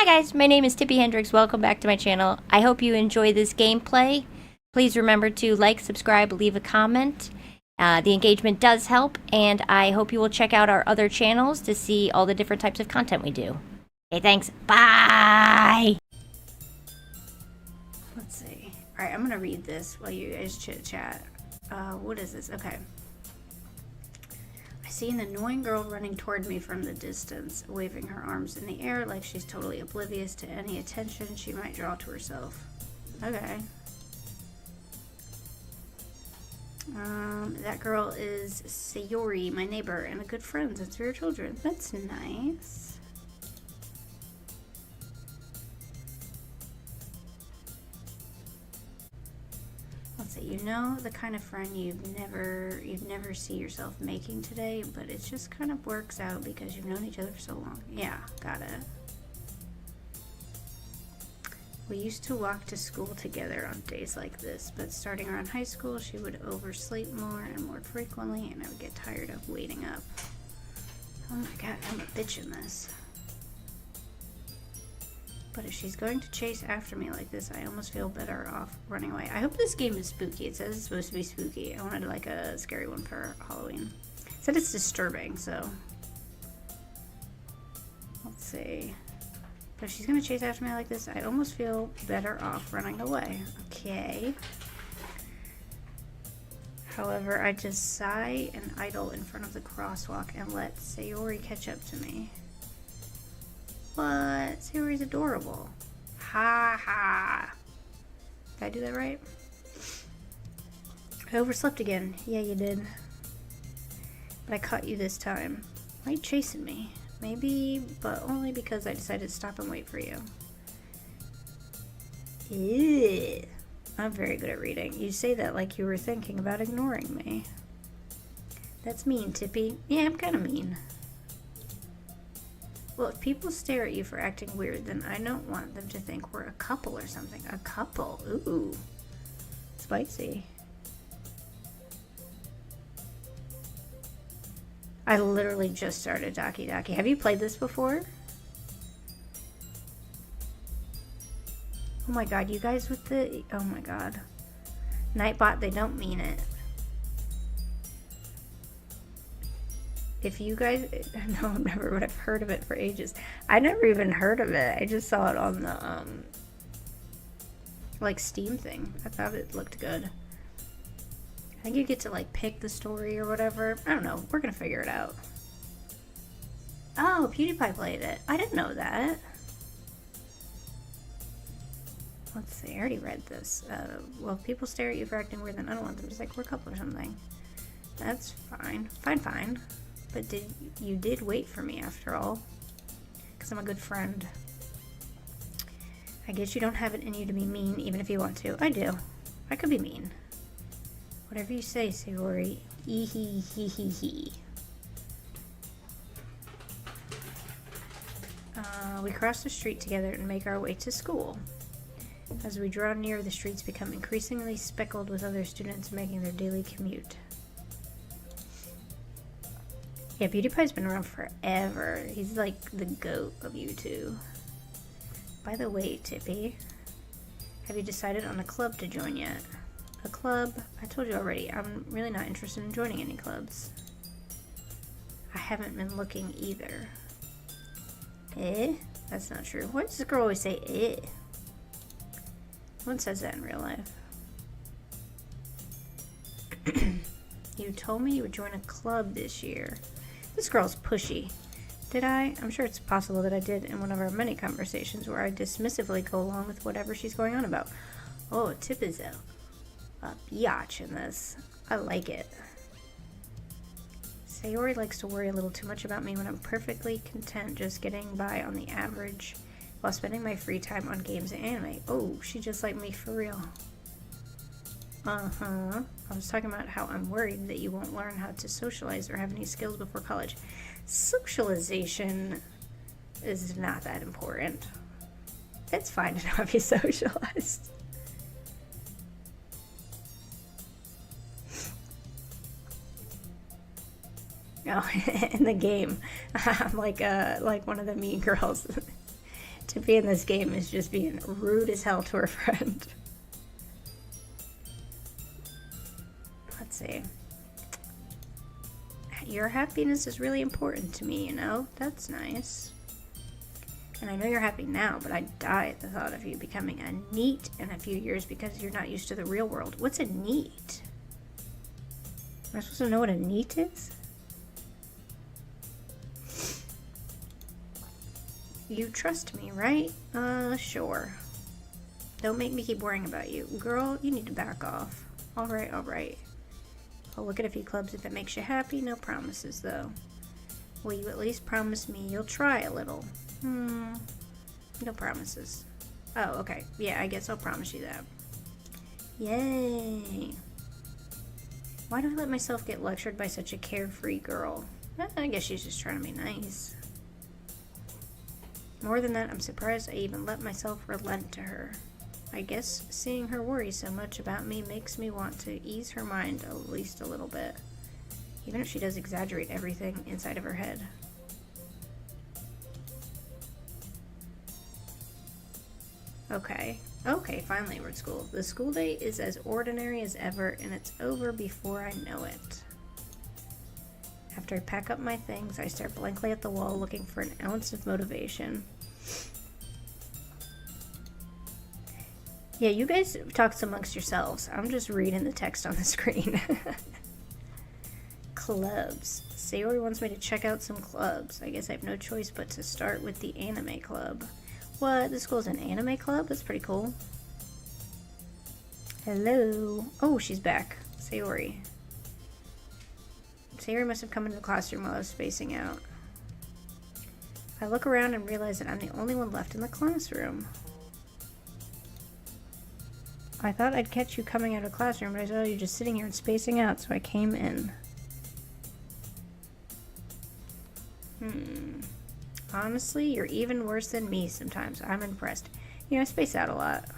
Hi guys, my name is Tippy Hendrix. Welcome back to my channel. I hope you enjoy this gameplay. Please remember to like, subscribe, leave a comment. The engagement does help, and I hope you will check out our other channels to see all the different types of content we do. Okay, thanks. Bye! Let's see. Alright, I'm gonna read this while you guys chit-chat. What is this? Okay. I see an annoying girl running toward me from the distance, waving her arms in the air like she's totally oblivious to any attention she might draw to herself. Okay. That girl is Sayori, my neighbor, and a good friend since we were children. That's nice. Let's see, you know the kind of friend you'd never see yourself making today, but it just kind of works out because you've known each other for so long. Yeah, got it. We used to walk to school together on days like this, but starting around high school, she would oversleep more and more frequently, and I would get tired of waiting up. Oh my god, I'm a bitch in this. But if she's going to chase after me like this, I almost feel better off running away. I hope this game is spooky. It says it's supposed to be spooky. I wanted like a scary one for Halloween. It said it's disturbing, so let's see. But if she's gonna chase after me like this, I almost feel better off running away. Okay. However, I just sigh and idle in front of the crosswalk and let Sayori catch up to me. What? Sayori's adorable. Ha ha. Did I do that right? I overslept again. Yeah, you did. But I caught you this time. Why are you chasing me? Maybe, but only because I decided to stop and wait for you. Ew. I'm very good at reading. You say that like you were thinking about ignoring me. That's mean, Tippy. Yeah, I'm kind of mean. Well, if people stare at you for acting weird, then I don't want them to think we're a couple or something. A couple? Ooh. Spicy. I literally just started Doki Doki. Have you played this before? Oh my god, you guys with the... Oh my god. Nightbot, they don't mean it. If you guys... No, I've never, but I've heard of it for ages. I never even heard of it. I just saw it on the, like, Steam thing. I thought it looked good. I think you get to, like, pick the story or whatever. I don't know. We're gonna figure it out. Oh, PewDiePie played it. I didn't know that. Let's see. I already read this. Well, if people stare at you for acting weird, then I don't want them to think we're a couple or something. That's fine. Fine. But you did wait for me after all, because I'm a good friend. I guess you don't have it in you to be mean, even if you want to. I do. I could be mean. Whatever you say, Sayori. Ee-hee-hee-hee-hee. We cross the street together and make our way to school. As we draw near, the streets become increasingly speckled with other students making their daily commute. Yeah, PewDiePie's been around forever. He's like the GOAT of YouTube. By the way, Tippy, have you decided on a club to join yet? A club? I told you already, I'm really not interested in joining any clubs. I haven't been looking either. Eh? That's not true. Why does this girl always say eh? No one says that in real life. You told me you would join a club this year. This girl's pushy. Did I? I'm sure it's possible that I did in one of our many conversations where I dismissively go along with whatever she's going on about. Oh, Tip is a biatch in this. I like it. Sayori likes to worry a little too much about me when I'm perfectly content just getting by on the average while spending my free time on games and anime. Oh, she just like me for real. Uh-huh. I was talking about how I'm worried that you won't learn how to socialize or have any skills before college. Socialization is not that important. It's fine to not be socialized. Oh, in the game, I'm like one of the mean girls. Tippy in this game is just being rude as hell to her friend. Let's see. Your happiness is really important to me, you know? That's nice. And I know you're happy now, but I'd die at the thought of you becoming a NEET in a few years because you're not used to the real world. What's a NEET? Am I supposed to know what a NEET is? You trust me, right? Sure. Don't make me keep worrying about you. Girl, you need to back off. Alright, alright. I'll look at a few clubs if it makes you happy. No promises, though. Will you at least promise me you'll try a little? No promises. Oh, okay. Yeah, I guess I'll promise you that. Yay. Why do I let myself get lectured by such a carefree girl? I guess she's just trying to be nice. More than that, I'm surprised I even let myself relent to her. I guess seeing her worry so much about me makes me want to ease her mind at least a little bit. Even if she does exaggerate everything inside of her head. Okay. Okay, finally we're at school. The school day is as ordinary as ever, and it's over before I know it. After I pack up my things, I stare blankly at the wall looking for an ounce of motivation. Yeah, you guys talk amongst yourselves. I'm just reading the text on the screen. Clubs. Sayori wants me to check out some clubs. I guess I have no choice but to start with the anime club. What? This school's an anime club? That's pretty cool. Hello. Oh, she's back. Sayori. Sayori must have come into the classroom while I was spacing out. I look around and realize that I'm the only one left in the classroom. I thought I'd catch you coming out of the classroom, but I saw you just sitting here and spacing out, so I came in. Honestly, you're even worse than me sometimes. I'm impressed. You know, I space out a lot.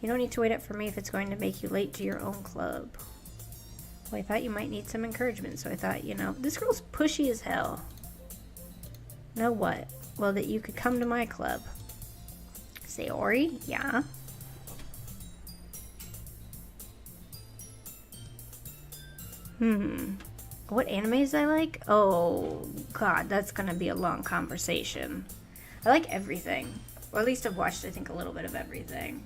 You don't need to wait up for me if it's going to make you late to your own club. Well, I thought you might need some encouragement, so I thought, you know, this girl's pushy as hell. Know what? Well, that you could come to my club. Sayori? Yeah? What animes I like? Oh, God, that's gonna be a long conversation. I like everything. Or at least I've watched, I think, a little bit of everything.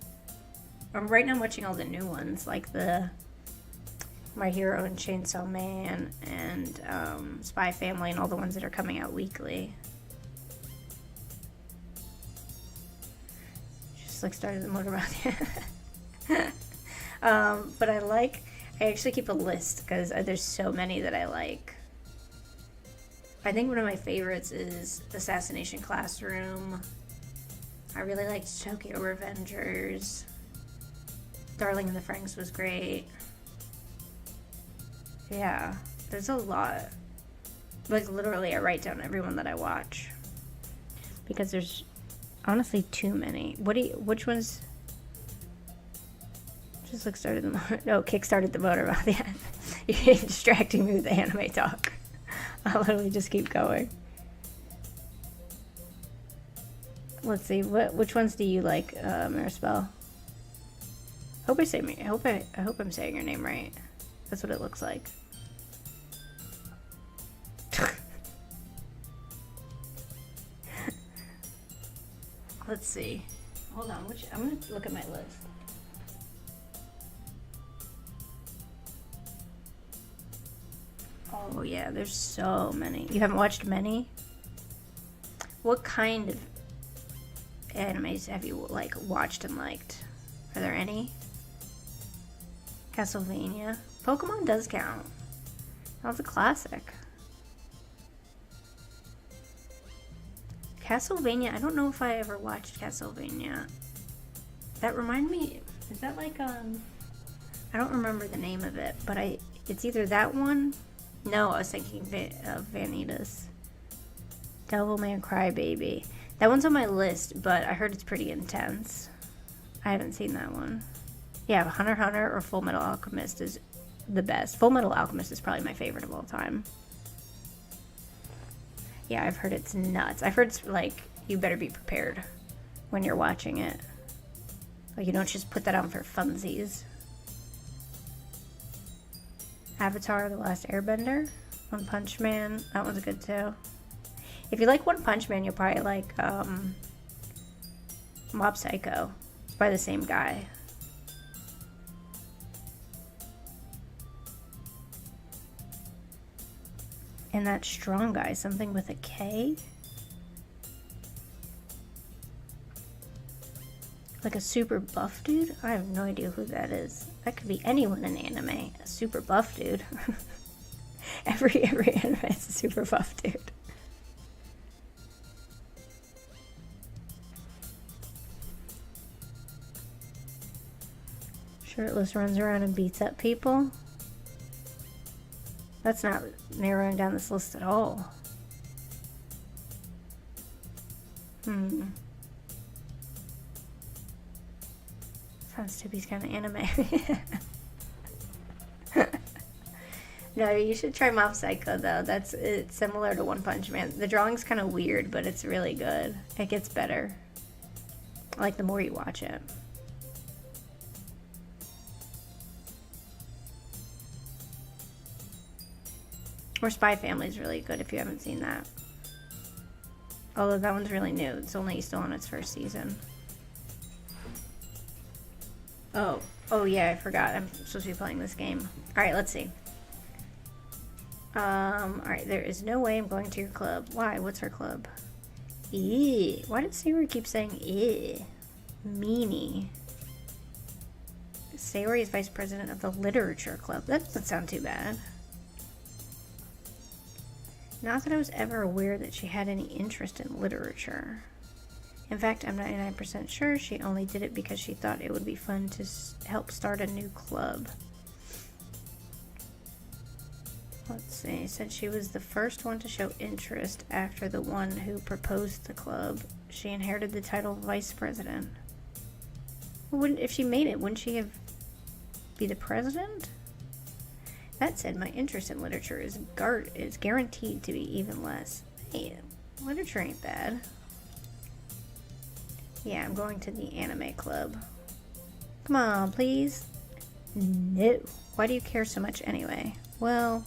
Right now I'm watching all the new ones, like the My Hero and Chainsaw Man and Spy Family and all the ones that are coming out weekly. Just like started the motorbike. But I actually keep a list because there's so many that I like. I think one of my favorites is Assassination Classroom. I really liked Tokyo Revengers. Darling in the Franxx was great. Yeah, there's a lot. Like, literally, I write down everyone that I watch. Because there's honestly too many. Which ones? Just like started the motor. No, kickstarted the motor. Yeah, you're distracting me with the anime talk. I'll literally just keep going. Let's see. Which ones do you like, Marispel? I hope I'm saying your name right. That's what it looks like. Let's see. Hold on. I'm gonna look at my list. Oh yeah, there's so many. You haven't watched many? What kind of animes have you like watched and liked? Are there any? Castlevania. Pokemon does count. That was a classic. Castlevania, I don't know if I ever watched Castlevania. That remind me, is that like, I don't remember the name of it, but it's either that one. No, I was thinking of Vanitas. Devilman Crybaby. That one's on my list, but I heard it's pretty intense. I haven't seen that one. Yeah, Hunter x Hunter or Full Metal Alchemist is the best. Full Metal Alchemist is probably my favorite of all time. Yeah, I've heard it's nuts. I've heard it's like, you better be prepared when you're watching it. Like, you don't just put that on for funsies. Avatar: The Last Airbender. One Punch Man. That one's good too. If you like One Punch Man, you'll probably like Mob Psycho. It's by the same guy. And that strong guy, something with a K? Like a super buff dude? I have no idea who that is. That could be anyone in anime. A super buff dude. every anime is a super buff dude. Shirtless runs around and beats up people. That's not narrowing down this list at all. Sounds to be kind of anime. No, you should try Mob Psycho though. It's similar to One Punch Man. The drawing's kind of weird, but it's really good. It gets better. Like the more you watch it. Or Spy Family is really good if you haven't seen that. Although that one's really new. It's only still on its first season. Oh yeah, I forgot. I'm supposed to be playing this game. Alright, let's see. Alright, there is no way I'm going to your club. Why? What's her club? Eee. Why did Sayori keep saying eee? Meanie. Sayori is vice president of the literature club. That doesn't sound too bad. Not that I was ever aware that she had any interest in literature. In fact, I'm 99% sure she only did it because she thought it would be fun to help start a new club. Let's see. Said she was the first one to show interest after the one who proposed the club. She inherited the title of vice president. Well, if she made it, wouldn't she be the president? That said, my interest in literature is guaranteed to be even less. Hey, literature ain't bad. Yeah, I'm going to the anime club. Come on, please. No. Why do you care so much anyway? Well,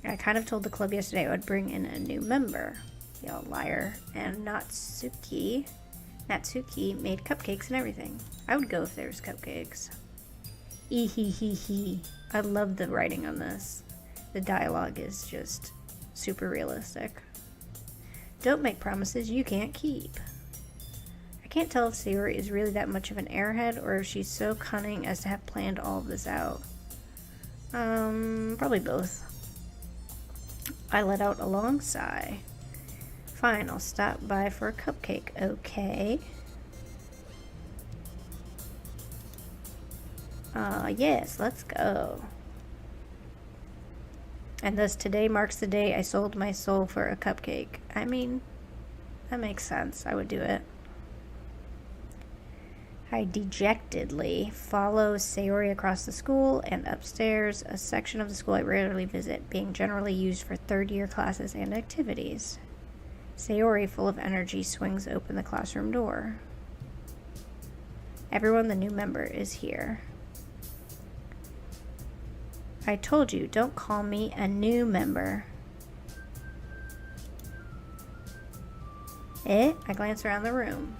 I kind of told the club yesterday I would bring in a new member. Y'all liar. And Natsuki made cupcakes and everything. I would go if there was cupcakes. Ehehehe. I love the writing on this. The dialogue is just super realistic. Don't make promises you can't keep. I can't tell if Sayori is really that much of an airhead or if she's so cunning as to have planned all of this out. Probably both. I let out a long sigh. Fine, I'll stop by for a cupcake, okay? Yes, let's go. And thus today marks the day I sold my soul for a cupcake. I mean, that makes sense. I would do it. I dejectedly follow Sayori across the school and upstairs, a section of the school I rarely visit, being generally used for third-year classes and activities. Sayori, full of energy, swings open the classroom door. Everyone, the new member, is here. I told you, don't call me a new member. I glance around the room.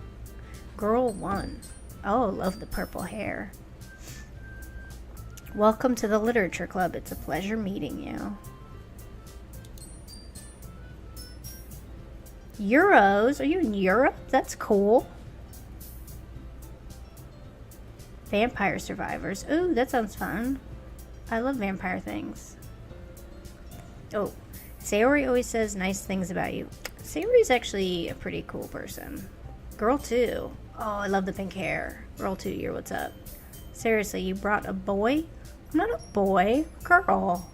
Girl 1. Oh, love the purple hair. Welcome to the literature club. It's a pleasure meeting you. Euros? Are you in Europe? That's cool. Vampire survivors. Ooh, that sounds fun. I love vampire things. Oh, Sayori always says nice things about you. Sayori's actually a pretty cool person. Girl 2. Oh, I love the pink hair. Girl 2, you're what's up. Seriously, you brought a boy? I'm not a boy. Girl.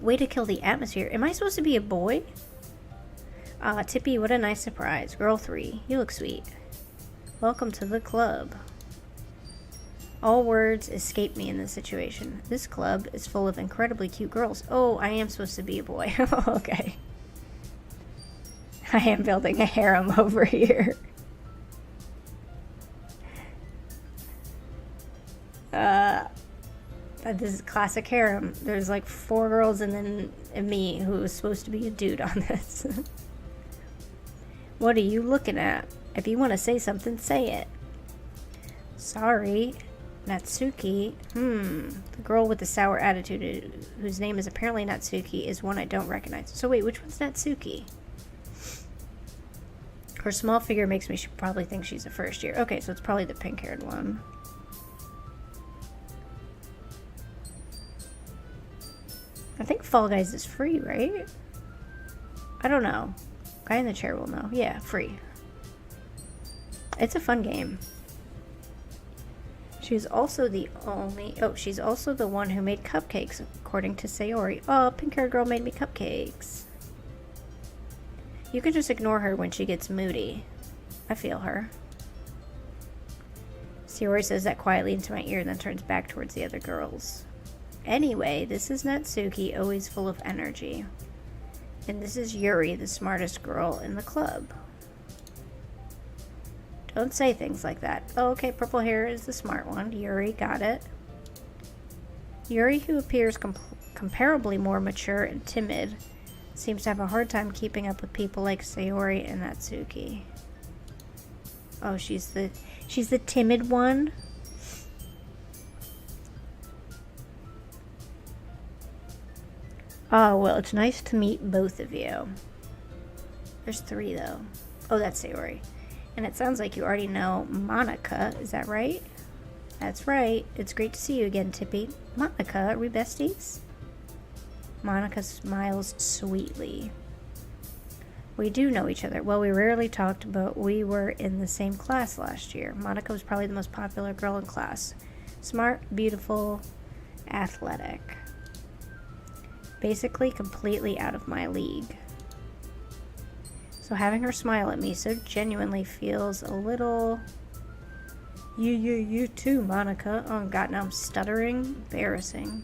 Way to kill the atmosphere. Am I supposed to be a boy? Tippy, what a nice surprise. Girl 3, you look sweet. Welcome to the club. All words escape me in this situation. This club is full of incredibly cute girls. Oh, I am supposed to be a boy. Okay. I am building a harem over here. This is classic harem. There's like 4 girls and then me, who is supposed to be a dude on this. What are you looking at? If you want to say something, say it. Sorry. Natsuki. The girl with the sour attitude, whose name is apparently Natsuki, is one I don't recognize. So wait, which one's Natsuki? Her small figure makes me probably think she's a first year. Okay, so it's probably the pink-haired one. I think Fall Guys is free, right? I don't know. Guy in the chair will know. Yeah, free. It's a fun game. She's also the only... Oh, she's also the one who made cupcakes, according to Sayori. Oh, pink-haired girl made me cupcakes. You can just ignore her when she gets moody. I feel her. Sayori says that quietly into my ear, then turns back towards the other girls. Anyway, this is Natsuki, always full of energy. And this is Yuri, the smartest girl in the club. Don't say things like that. Oh, okay, purple hair is the smart one. Yuri, got it. Yuri, who appears comparably more mature and timid, seems to have a hard time keeping up with people like Sayori and Natsuki. Oh, she's the timid one? Oh, well, it's nice to meet both of you. There's 3, though. Oh, that's Sayori. And it sounds like you already know Monica. Is that right? That's right. It's great to see you again, Tippy. Monica, are we besties? Monica smiles sweetly. We do know each other. Well, we rarely talked, but we were in the same class last year. Monica was probably the most popular girl in class. Smart, beautiful, athletic. Basically completely out of my league. So having her smile at me so genuinely feels a little... You too, Monica. Oh god, now I'm stuttering. Embarrassing.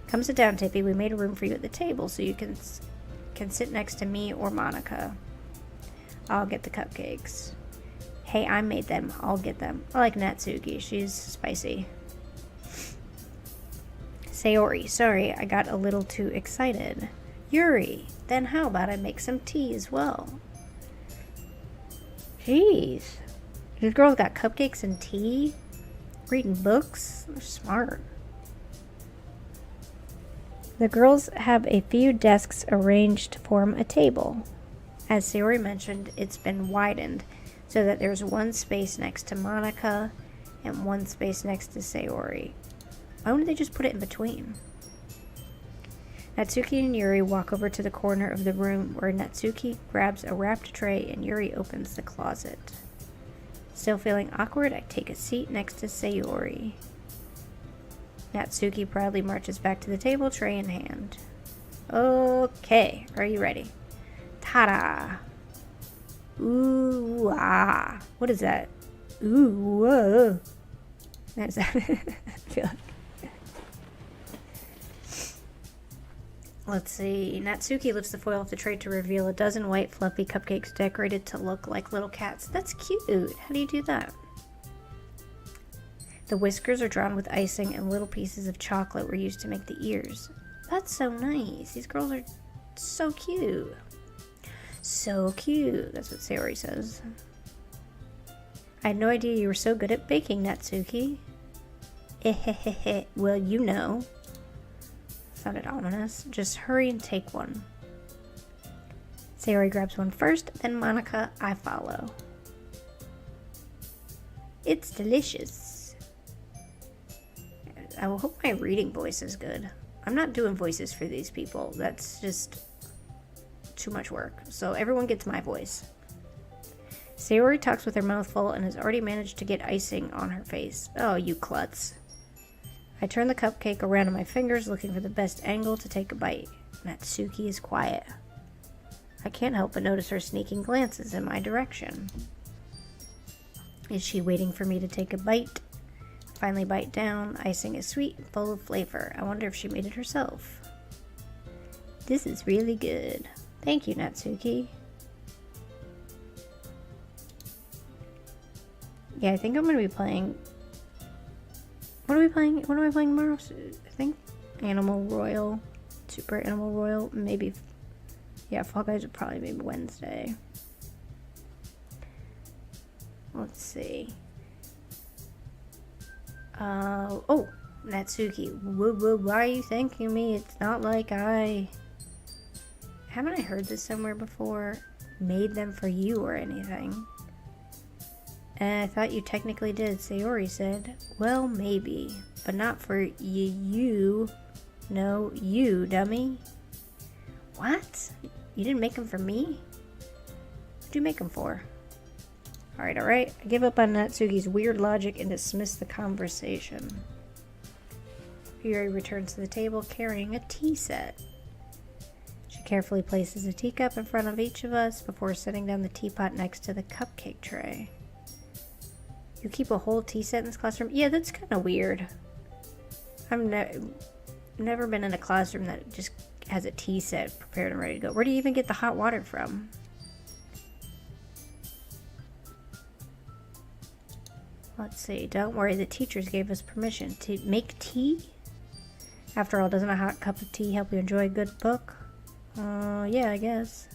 Come sit down, Tippy. We made a room for you at the table so you can sit next to me or Monica. I'll get the cupcakes. Hey, I made them. I'll get them. I like Natsuki. She's spicy. Sayori, sorry, I got a little too excited. Yuri, then how about I make some tea as well? Jeez. These girls got cupcakes and tea? Reading books? They're smart. The girls have a few desks arranged to form a table. As Sayori mentioned, it's been widened so that there's one space next to Monica and one space next to Sayori. Why wouldn't they just put it in between? Natsuki and Yuri walk over to the corner of the room where Natsuki grabs a wrapped tray and Yuri opens the closet. Still feeling awkward, I take a seat next to Sayori. Natsuki proudly marches back to the table, tray in hand. Okay, are you ready? Ta-da! Ooh, ah. What is that? Ooh, whoa. What is that? I feel like... Let's see. Natsuki lifts the foil off the tray to reveal a dozen white fluffy cupcakes decorated to look like little cats. That's cute. How do you do that? The whiskers are drawn with icing and little pieces of chocolate were used to make the ears. That's so nice. These girls are so cute. So cute. That's what Sayori says. I had no idea you were so good at baking, Natsuki. Ehehehe. Well, you know. Sounded ominous. Just hurry and take one. Sayori grabs one first, then Monica, I follow. It's delicious. I hope my reading voice is good. I'm not doing voices for these people. That's just too much work. So everyone gets my voice. Sayori talks with her mouth full and has already managed to get icing on her face. Oh, you klutz. I turn the cupcake around in my fingers, looking for the best angle to take a bite. Natsuki is quiet. I can't help but notice her sneaking glances in my direction. Is she waiting for me to take a bite? Finally bite down. Icing is sweet and full of flavor. I wonder if she made it herself. This is really good. Thank you, Natsuki. Yeah, I think I'm going to be playing... What are we playing? What am I playing tomorrow? I think Animal Royal. Super Animal Royal. Maybe... Yeah, Fall Guys would probably be Wednesday. Let's see. Oh, Natsuki. Why are you thanking me? It's not like I... Haven't I heard this somewhere before? Made them for you or anything. I thought you technically did, Sayori said. Well, maybe. But not for you. No, you, dummy. What? You didn't make them for me? What'd you make them for? Alright, alright. I give up on Natsuki's weird logic and dismiss the conversation. Yuri returns to the table carrying a tea set. She carefully places a teacup in front of each of us before setting down the teapot next to the cupcake tray. You keep a whole tea set in this classroom? Yeah, that's kind of weird. I've never been in a classroom that just has a tea set prepared and ready to go. Where do you even get the hot water from? Let's see. Don't worry, the teachers gave us permission to make tea. After all, doesn't a hot cup of tea help you enjoy a good book? Yeah, I guess.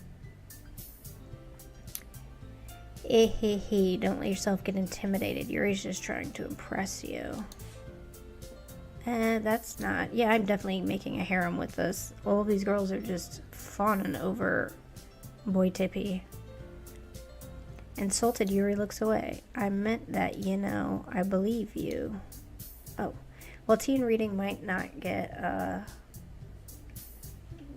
Don't let yourself get intimidated. Yuri's just trying to impress you. That's not... Yeah, I'm definitely making a harem with this. All of these girls are just fawning over boy Tippy. Insulted, Yuri looks away. I meant that, you know. I believe you. Oh. Well, tea and reading might not get,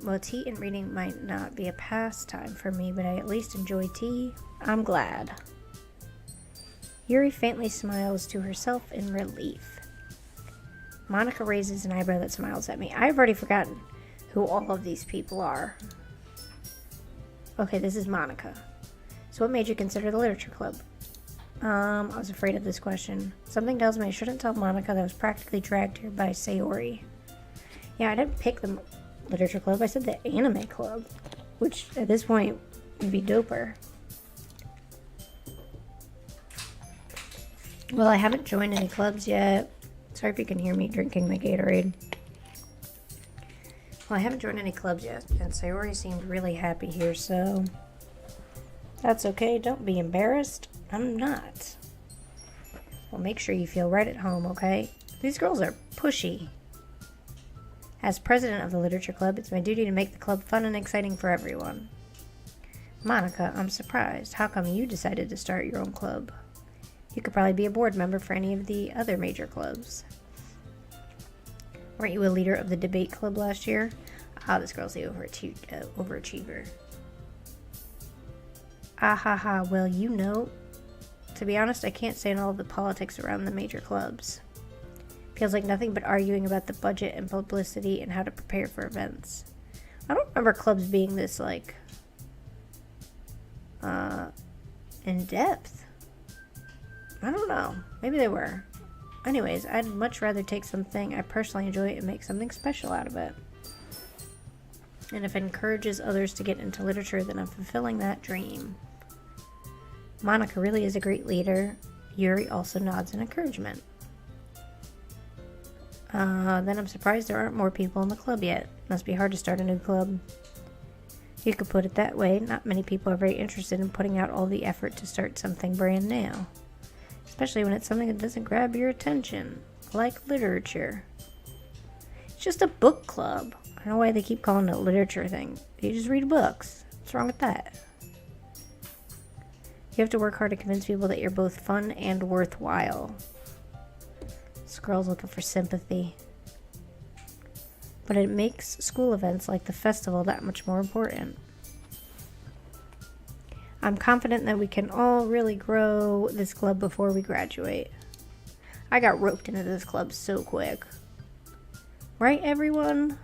Well, tea and reading might not be a pastime for me, but I at least enjoy tea. I'm glad. Yuri faintly smiles to herself in relief. Monica raises an eyebrow that smiles at me. I've already forgotten who all of these people are. Okay, this is Monica. So what made you consider the literature club? I was afraid of this question. Something tells me I shouldn't tell Monica that I was practically dragged here by Sayori. Yeah, I didn't pick the literature club. I said the anime club, which at this point would be doper. Well, I haven't joined any clubs yet. Sorry if you can hear me drinking my Gatorade. Well, I haven't joined any clubs yet, and Sayori seemed really happy here, so... That's okay, don't be embarrassed. I'm not. Well, make sure you feel right at home, okay? These girls are pushy. As president of the literature club, it's my duty to make the club fun and exciting for everyone. Monica, I'm surprised. How come you decided to start your own club? You could probably be a board member for any of the other major clubs. Weren't you a leader of the debate club last year? Ah, this girl's the overachiever. Well, you know. To be honest, I can't stand all of the politics around the major clubs. Feels like nothing but arguing about the budget and publicity and how to prepare for events. I don't remember clubs being this, like, in depth. I don't know. Maybe they were. Anyways, I'd much rather take something I personally enjoy and make something special out of it. And if it encourages others to get into literature, then I'm fulfilling that dream. Monica really is a great leader. Yuri also nods in encouragement. Then I'm surprised there aren't more people in the club yet. Must be hard to start a new club. You could put it that way. Not many people are very interested in putting out all the effort to start something brand new. Especially when it's something that doesn't grab your attention. Like literature. It's just a book club. I don't know why they keep calling it a literature thing. You just read books. What's wrong with that? You have to work hard to convince people that you're both fun and worthwhile. This girl's looking for sympathy. But it makes school events like the festival that much more important. I'm confident that we can all really grow this club before we graduate. I got roped into this club so quick. Right, everyone?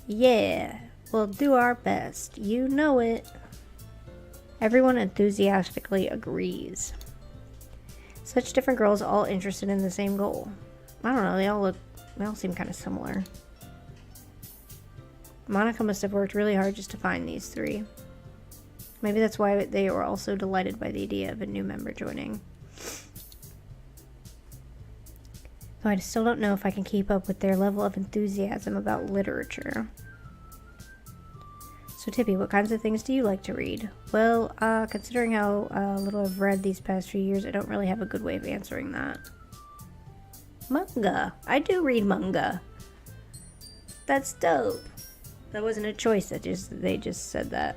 Yeah, we'll do our best. You know it. Everyone enthusiastically agrees. Such different girls all interested in the same goal. I don't know, they all seem kind of similar. Monica must have worked really hard just to find these three. Maybe that's why they were also delighted by the idea of a new member joining. Though I still don't know if I can keep up with their level of enthusiasm about literature. So Tippy, what kinds of things do you like to read? Well, considering how little I've read these past few years, I don't really have a good way of answering that. Manga. I do read manga. That's dope. That wasn't a choice, they just said that.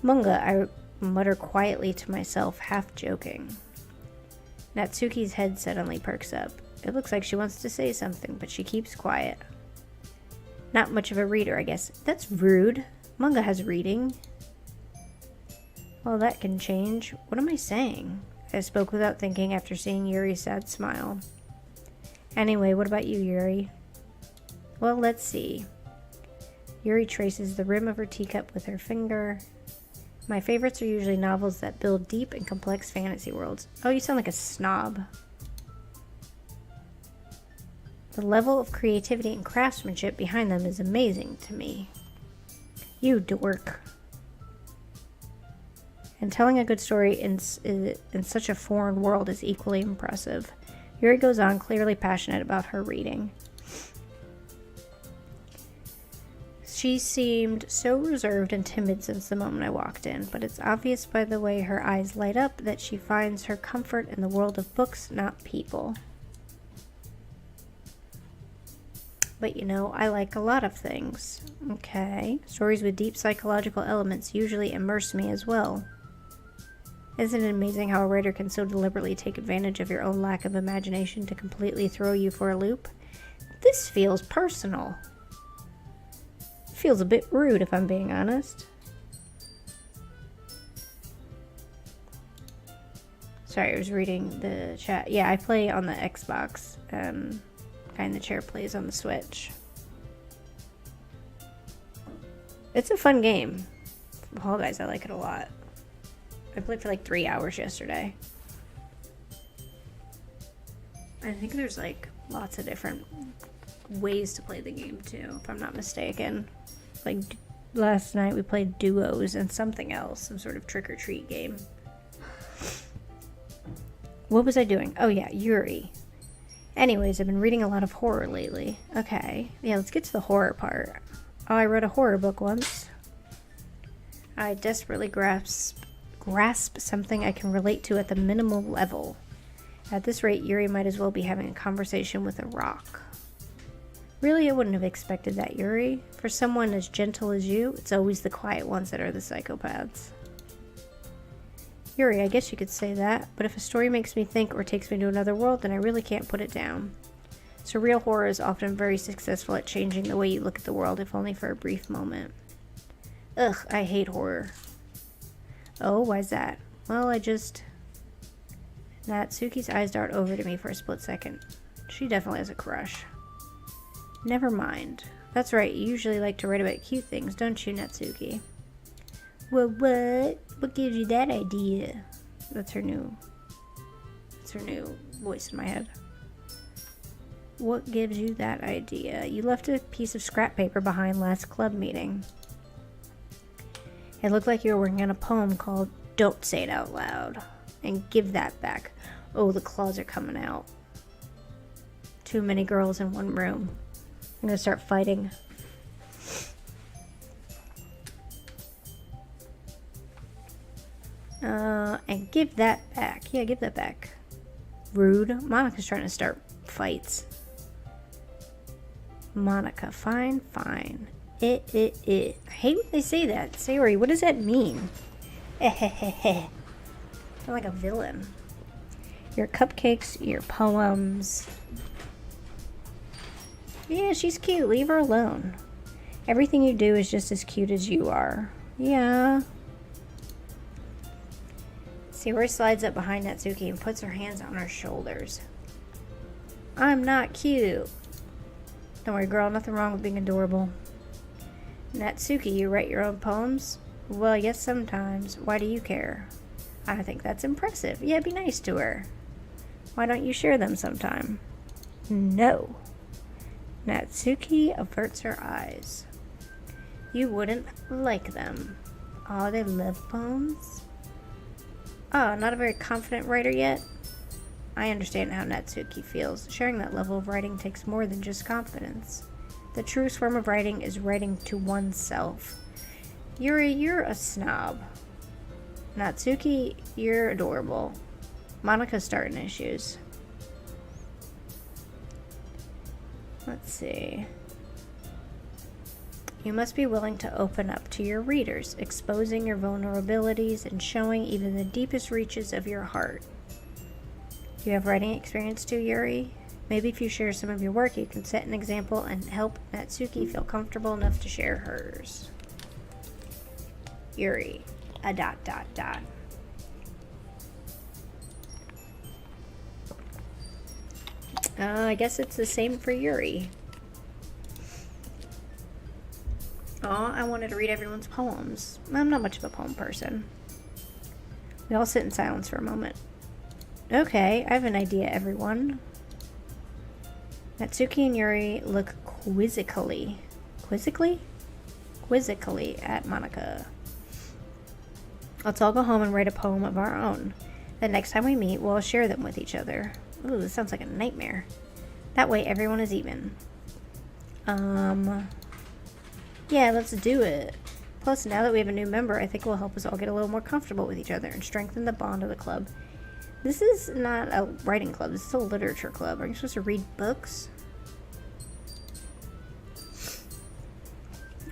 Manga, I mutter quietly to myself, half joking. Natsuki's head suddenly perks up. It looks like she wants to say something, but she keeps quiet. Not much of a reader, I guess. That's rude. Manga has reading. Well, that can change. What am I saying? I spoke without thinking after seeing Yuri's sad smile. Anyway, what about you, Yuri? Well, let's see. Yuri traces the rim of her teacup with her finger. My favorites are usually novels that build deep and complex fantasy worlds. Oh, you sound like a snob. The level of creativity and craftsmanship behind them is amazing to me. You dork. And telling a good story in such a foreign world is equally impressive. Yuri goes on, clearly passionate about her reading. She seemed so reserved and timid since the moment I walked in, but it's obvious by the way her eyes light up that she finds her comfort in the world of books, not people. But you know, I like a lot of things. Okay. Stories with deep psychological elements usually immerse me as well. Isn't it amazing how a writer can so deliberately take advantage of your own lack of imagination to completely throw you for a loop? This feels personal. Feels a bit rude, if I'm being honest. Sorry, I was reading the chat. Yeah, I play on the Xbox. Kind of chair plays on the Switch. It's a fun game. Fall Guys, I like it a lot. I played for like 3 hours yesterday. I think there's like lots of different ways to play the game too, if I'm not mistaken. Like last night we played duos and something else, some sort of trick-or-treat game. What was I doing? Oh yeah, Yuri. Anyways, I've been reading a lot of horror lately. Okay, yeah, let's get to the horror part. Oh, I read a horror book once. I desperately grasp something I can relate to at the minimal level. At this rate, Yuri might as well be having a conversation with a rock. Really, I wouldn't have expected that, Yuri. For someone as gentle as you, it's always the quiet ones that are the psychopaths. Yuri, I guess you could say that, but if a story makes me think or takes me to another world, then I really can't put it down. Surreal horror is often very successful at changing the way you look at the world, if only for a brief moment. Ugh, I hate horror. Oh, why's that? Well, Natsuki's eyes dart over to me for a split second. She definitely has a crush. Never mind. That's right, you usually like to write about cute things, don't you, Natsuki? Well, what? What gives you that idea? That's her new voice in my head. What gives you that idea? You left a piece of scrap paper behind last club meeting. It looked like you were working on a poem called Don't Say It Out Loud. And give that back. Oh, the claws are coming out. Too many girls in one room. I'm gonna start fighting. And give that back. Yeah, give that back. Rude. Monica's trying to start fights. Monica, fine. I hate when they say that. Sayori, what does that mean? I'm like a villain. Your cupcakes, your poems. Yeah, she's cute. Leave her alone. Everything you do is just as cute as you are. Yeah. Sayori slides up behind Natsuki and puts her hands on her shoulders. I'm not cute. Don't worry, girl. Nothing wrong with being adorable. Natsuki, you write your own poems? Well, yes, sometimes. Why do you care? I think that's impressive. Yeah, be nice to her. Why don't you share them sometime? No. Natsuki averts her eyes. You wouldn't like them. Aw, they love poems? Oh, not a very confident writer yet? I understand how Natsuki feels. Sharing that level of writing takes more than just confidence. The truest form of writing is writing to oneself. Yuri, you're a snob. Natsuki, you're adorable. Monika's starting issues. Let's see. You must be willing to open up to your readers, exposing your vulnerabilities and showing even the deepest reaches of your heart. Do you have writing experience too, Yuri? Maybe if you share some of your work, you can set an example and help Natsuki feel comfortable enough to share hers. Yuri, a ... I guess it's the same for Yuri. Aw, I wanted to read everyone's poems. I'm not much of a poem person. We all sit in silence for a moment. Okay, I have an idea, everyone. Natsuki and Yuri look quizzically at Monika. Let's all go home and write a poem of our own. The next time we meet, we'll share them with each other. Ooh, this sounds like a nightmare. That way everyone is even. Yeah, let's do it. Plus, now that we have a new member, I think it will help us all get a little more comfortable with each other and strengthen the bond of the club. This is not a writing club, this is a literature club. Are you supposed to read books?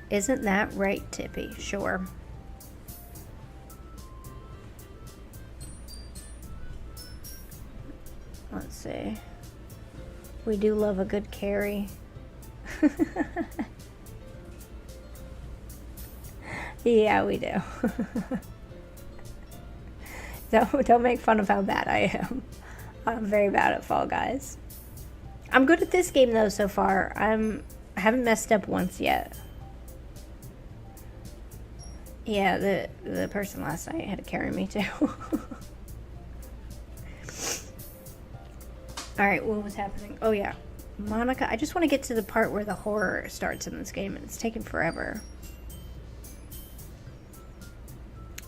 Isn't that right, Tippy? Sure. Let's see. We do love a good carry. Yeah, we do. Don't make fun of how bad I am. I'm very bad at Fall Guys. I'm good at this game though so far. I haven't messed up once yet. Yeah, the person last night had to carry me too. Alright, what was happening? Oh yeah. Monika, I just want to get to the part where the horror starts in this game and it's taken forever.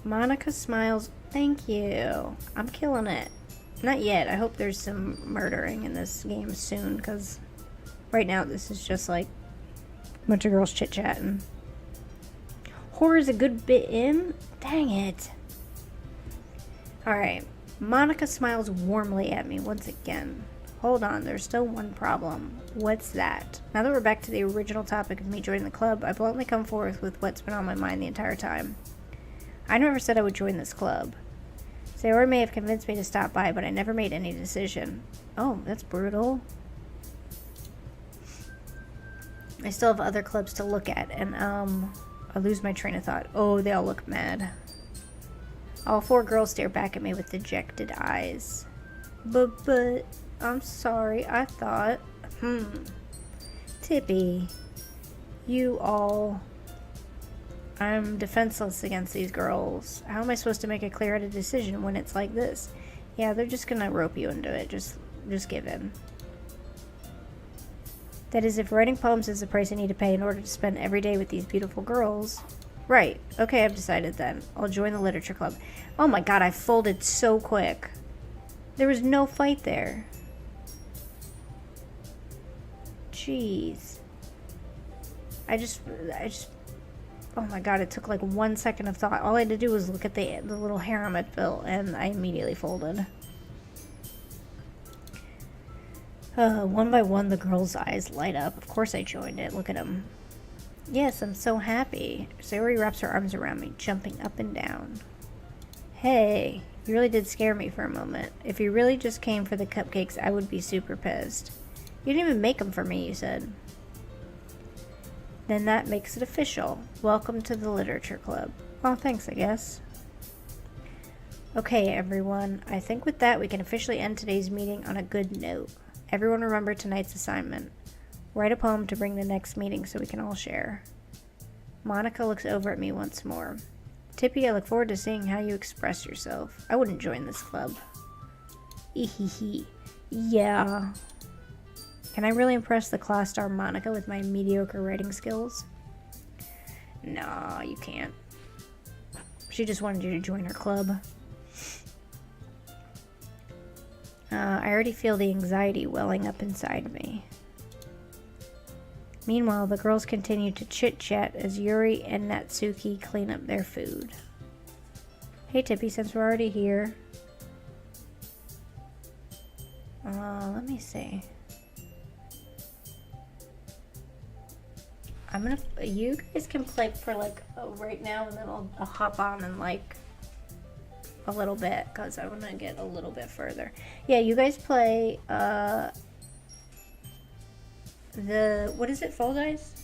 Monika smiles. Thank you. I'm killing it. Not yet. I hope there's some murdering in this game soon, because right now this is just like a bunch of girls chit-chatting. Horror's a good bit in? Dang it. Alright. Monika smiles warmly at me once again. Hold on, there's still one problem. What's that? Now that we're back to the original topic of me joining the club, I bluntly come forth with what's been on my mind the entire time. I never said I would join this club. Sayori may have convinced me to stop by, but I never made any decision. Oh, that's brutal. I still have other clubs to look at, and I lose my train of thought. Oh, they all look mad. All four girls stare back at me with dejected eyes. But, I'm sorry, I thought, Tippy, you all... I'm defenseless against these girls. How am I supposed to make a clear-headed decision when it's like this? Yeah, they're just gonna rope you into it. Just give in. That is, if writing poems is the price I need to pay in order to spend every day with these beautiful girls. Right. Okay, I've decided then. I'll join the literature club. Oh my god, I folded so quick. There was no fight there. Jeez. I just... Oh my god, it took like 1 second of thought. All I had to do was look at the little harem it built, and I immediately folded. One by one, the girls' eyes light up. Of course I joined it. Look at them. Yes, I'm so happy. Sayori wraps her arms around me, jumping up and down. Hey, you really did scare me for a moment. If you really just came for the cupcakes, I would be super pissed. You didn't even make them for me, you said. Then that makes it official. Welcome to the literature club. Well, thanks, I guess. Okay, everyone. I think with that, we can officially end today's meeting on a good note. Everyone remember tonight's assignment. Write a poem to bring the next meeting so we can all share. Monika looks over at me once more. Tippy, I look forward to seeing how you express yourself. I wouldn't join this club. Ehehe. Yeah. Can I really impress the class star Monica with my mediocre writing skills? No, you can't. She just wanted you to join her club. I already feel the anxiety welling up inside me. Meanwhile, the girls continue to chit-chat as Yuri and Natsuki clean up their food. Hey Tippy, since we're already here... let me see. You guys can play for like right now, and then I'll hop on in like a little bit, because I want to get a little bit further. Yeah, you guys play what is it, Fall Guys?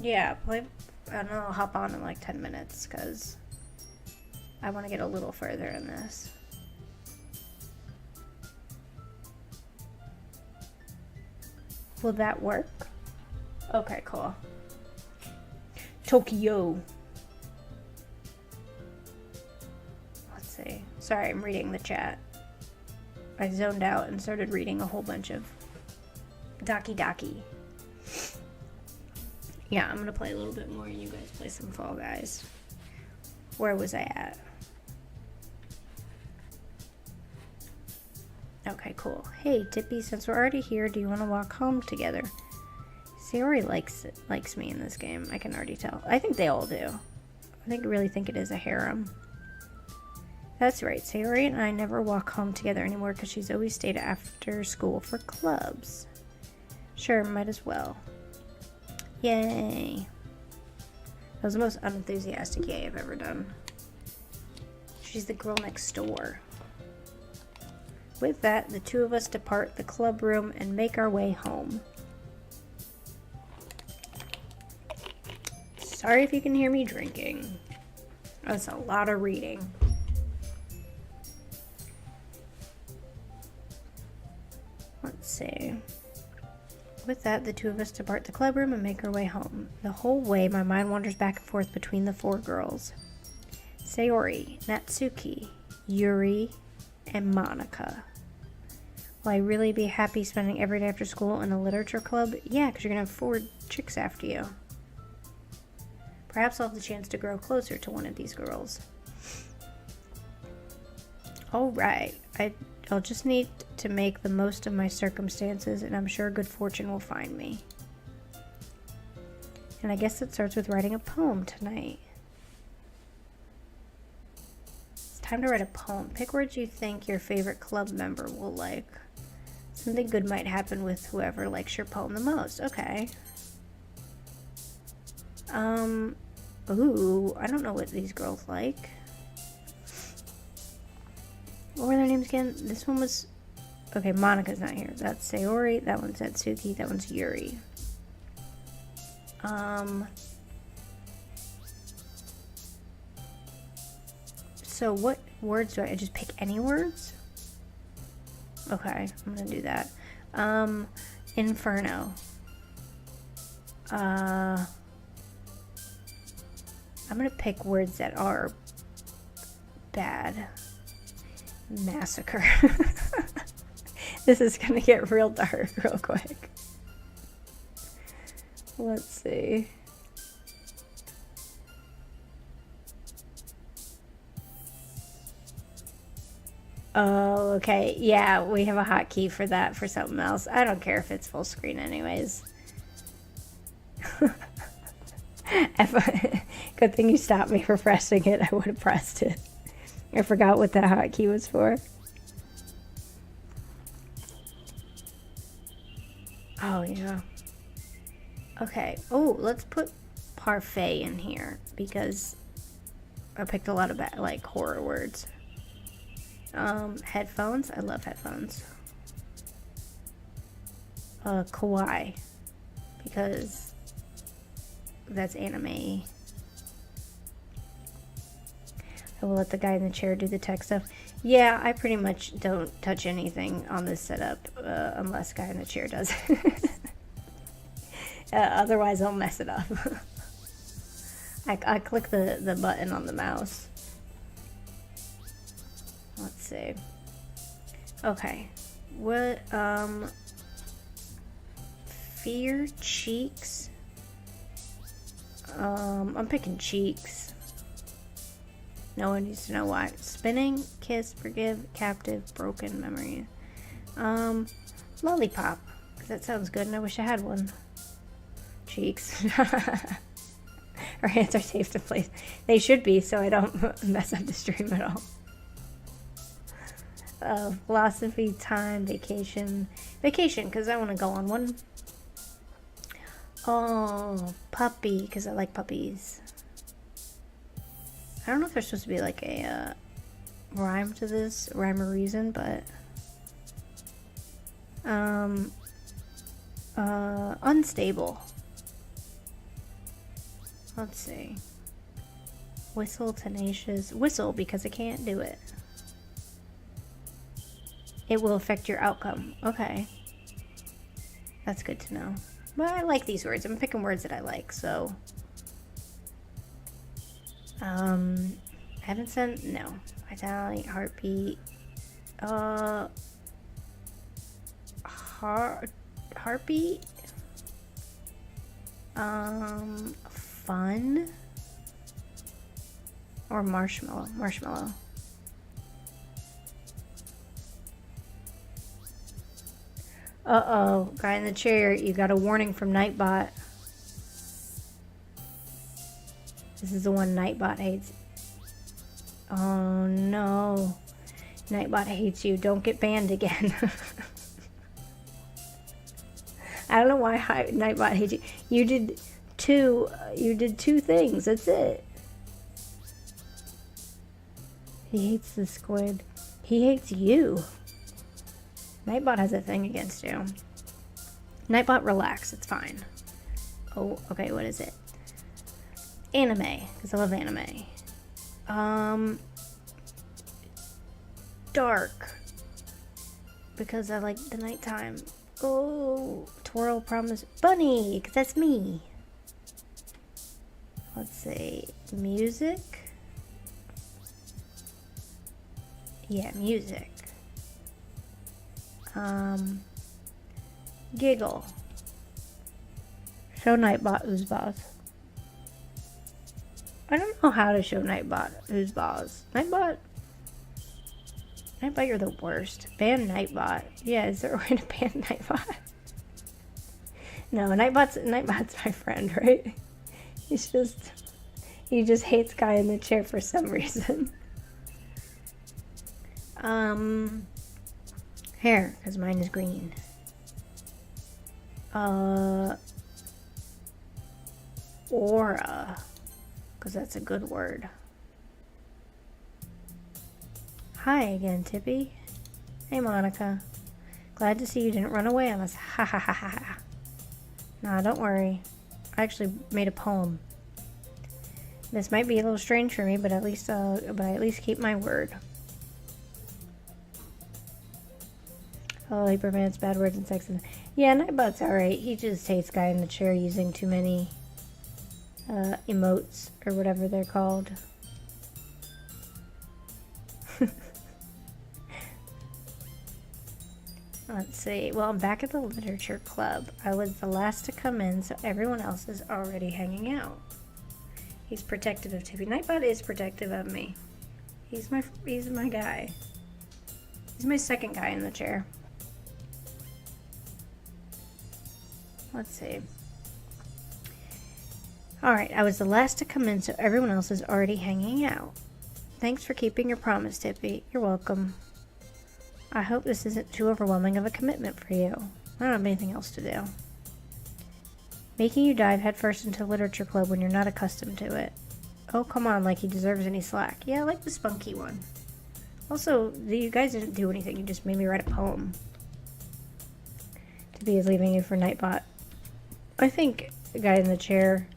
Yeah, play, and I'll hop on in like 10 minutes, because I want to get a little further in this. Will that work? Okay, cool. Tokyo. Let's see. Sorry, I'm reading the chat. I zoned out and started reading a whole bunch of Doki Doki. Yeah, I'm gonna play a little bit more and you guys play some Fall Guys. Where was I at? Okay, cool. Hey, Tippy, since we're already here, do you want to walk home together? Sayori likes me in this game. I can already tell. I think they all do. I really think it is a harem. That's right. Sayori and I never walk home together anymore because she's always stayed after school for clubs. Sure, might as well. Yay. That was the most unenthusiastic yay I've ever done. She's the girl next door. With that, the two of us depart the club room and make our way home. Sorry if you can hear me drinking. That's a lot of reading. Let's see. With that, the two of us depart the club room and make our way home. The whole way, my mind wanders back and forth between the four girls. Sayori, Natsuki, Yuri, and Monica. Will I really be happy spending every day after school in a literature club? Yeah, because you're going to have 4 chicks after you. Perhaps I'll have the chance to grow closer to one of these girls. Alright, I'll just need to make the most of my circumstances, and I'm sure good fortune will find me. And I guess it starts with writing a poem tonight. It's time to write a poem. Pick words you think your favorite club member will like. Something good might happen with whoever likes your poem the most. Okay. Ooh, I don't know what these girls like. What were their names again? This one was... Okay, Monica's not here. That's Sayori. That one's Natsuki. That one's Yuri. So what words do I just pick any words? Okay, I'm gonna do that. Inferno. I'm gonna pick words that are bad. Massacre. This is gonna get real dark real quick. Let's see. Oh, okay. Yeah, we have a hotkey for that for something else. I don't care if it's full screen anyways. Good thing you stopped me for pressing it. I would have pressed it. I forgot what that hotkey was for. Oh, yeah. Okay. Oh, let's put parfait in here because I picked a lot of like horror words. Headphones. I love headphones. Kawaii because that's anime. I will let the guy in the chair do the tech stuff. Yeah, I pretty much don't touch anything on this setup unless the guy in the chair does. Otherwise, I'll mess it up. I click the button on the mouse. Let's see. Okay. What, fear, cheeks. I'm picking cheeks. No one needs to know why. Spinning, kiss, forgive, captive, broken memory. Lollipop. That sounds good and I wish I had one. Cheeks. Our hands are safe to place. They should be, so I don't mess up the stream at all. Philosophy, time, vacation. Vacation, because I want to go on one. Oh, puppy, because I like puppies. I don't know if there's supposed to be like a rhyme to this, rhyme or reason, but unstable. Let's see. Whistle, tenacious. Whistle because I can't do it. It will affect your outcome. Okay. That's good to know. But I like these words. I'm picking words that I like, so. Heaven sent? No. Vitality, heartbeat. Heartbeat? Fun? Or marshmallow? Marshmallow. Uh-oh. Guy in the chair, you got a warning from Nightbot. This is the one Nightbot hates. Oh no. Nightbot hates you. Don't get banned again. I don't know why Nightbot hates you. You did two things. That's it. He hates the squid. He hates you. Nightbot has a thing against you. Nightbot, relax. It's fine. Oh, okay. What is it? Anime, because I love anime. Dark, because I like the nighttime. Oh, twirl, promise, bunny, because that's me. Let's see, music. Yeah, music. Giggle. Show Nightbot who's boss. I don't know how to show Nightbot who's boss. Nightbot, you're the worst. Ban Nightbot. Yeah, is there a way to ban Nightbot? No, Nightbot's my friend, right? He just hates guy in the chair for some reason. Hair, because mine is green. Aura, because that's a good word. Hi again, Tippy. Hey, Monica. Glad to see you didn't run away on us. Ha ha ha ha ha. Nah, don't worry. I actually made a poem. This might be a little strange for me, but at least keep my word. Oh, he prevents bad words and sex. Yeah, Nightbot's alright. He just hates guy in the chair using too many emotes or whatever they're called. Let's see. Well, I'm back at the literature club. I was the last to come in, so everyone else is already hanging out. He's protective of Tippy. Nightbot is protective of me. He's my guy. He's my second guy in the chair. Let's see. Alright, I was the last to come in, so everyone else is already hanging out. Thanks for keeping your promise, Tippy. You're welcome. I hope this isn't too overwhelming of a commitment for you. I don't have anything else to do. Making you dive headfirst into literature club when you're not accustomed to it. Oh, come on, like he deserves any slack. Yeah, I like the spunky one. Also, you guys didn't do anything. You just made me write a poem. Tippy is leaving you for Nightbot. I think the guy in the chair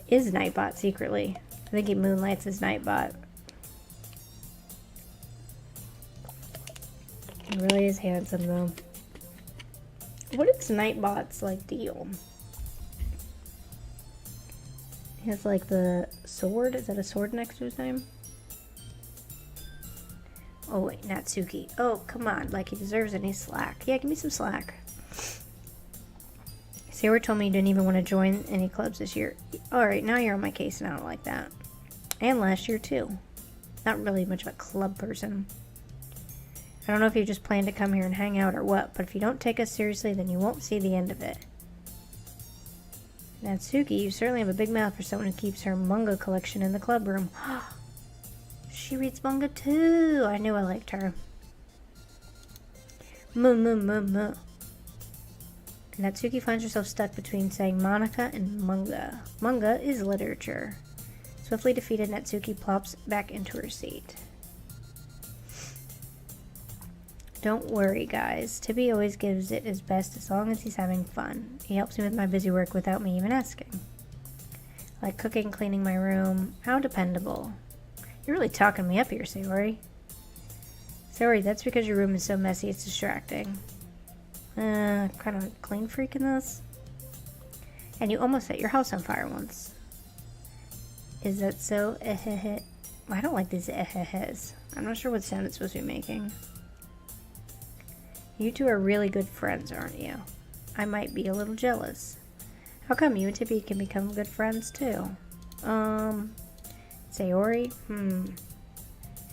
is Nightbot secretly. I think he moonlights as Nightbot. He really is handsome, though. What is Nightbot's, like, deal? He has, like, the sword. Is that a sword next to his name? Oh, wait, Natsuki. Oh, come on. Like he deserves any slack. Yeah, give me some slack. Sayori told me you didn't even want to join any clubs this year. Alright, now you're on my case and I don't like that. And last year, too. Not really much of a club person. I don't know if you just plan to come here and hang out or what, but if you don't take us seriously, then you won't see the end of it. Natsuki, you certainly have a big mouth for someone who keeps her manga collection in the club room. She reads manga too. I knew I liked her. Natsuki finds herself stuck between saying Monica and manga. Manga is literature. Swiftly defeated, Natsuki plops back into her seat. Don't worry, guys. Tippy always gives it his best as long as he's having fun. He helps me with my busy work without me even asking. Like cooking, cleaning my room. How dependable. You're really talking me up here, Sayori. Sayori, that's because your room is so messy it's distracting. Kind of clean freak in this. And you almost set your house on fire once. Is that so? I don't like these I'm not sure what sound it's supposed to be making. You two are really good friends, aren't you? I might be a little jealous. How come you and Tippy can become good friends too? Sayori?